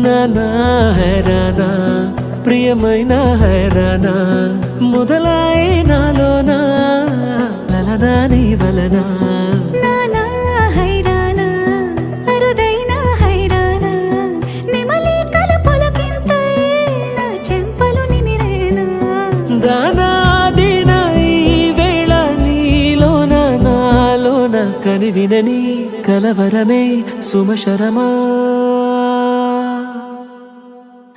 నానా హైరానా ప్రియమైన హైరానా మొదలాయి నాలోనా లలనా నీ వలనా నానా హైరానా అరుదైన హైరానా నెమలి కలపులకింతై నా చెంపలు నిమిరేనా దానాదిన ఈ వేళ నీలోన నాలోన కనివినని కలవరమే సుమశరమా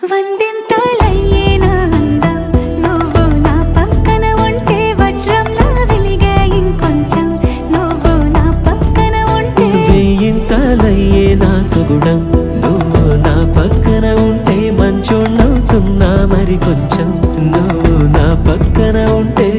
వందింతలయ్యేనా అందం నువ్వు నా పక్కన ఉంటే వజ్రంలా వెలిగే ఇంకొంచెం నువ్వు నా పక్కన ఉంటే వెయ్యింతలయ్యే నా సుగుణం నువ్వు నా పక్కన ఉంటే మంచోణ్ణవుతున్నా మరి కొంచెం నువ్వు నా పక్కన ఉంటే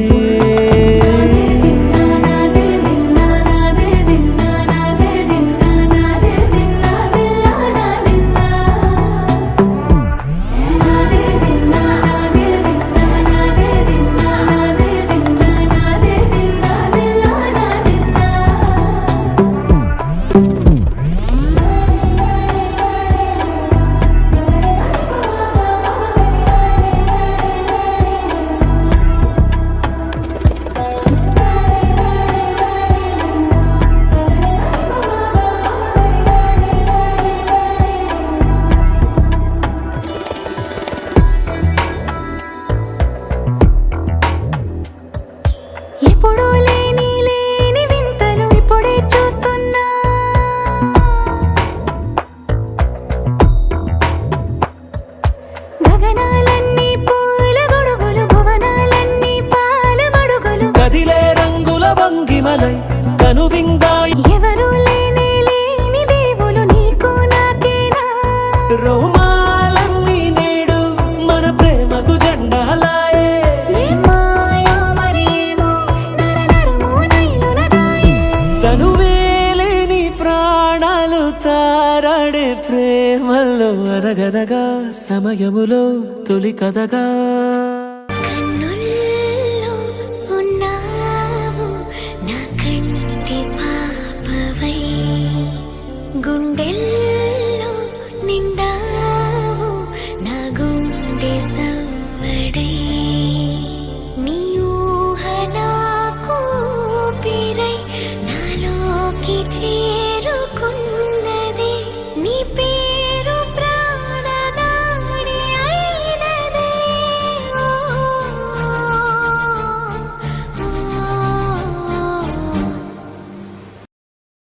ఎప్పుడూ లేని వింతలు ఇప్పుడే చూస్తున్నా గగనాలన్నీ పూల గొడుగులు భువనాలన్నీ పాల మడుగులు కదిలే రంగుల వంగిమలై కనువిందాయి ఎవరూ లేని దేవులు నీకు నాకేనా రోమాలన్నీ నేడు మన ప్రేమకు జెండాలాయే మాయో మరేమో నరనరమో నైలున దాయే తనువేలేని ప్రాణాలు తారాడే ప్రేమల్లో అరగరగా సమయములో తొలి కథగా కన్నుల్లో ఉన్నావు నా కంటి పాపవై గుండెల్లో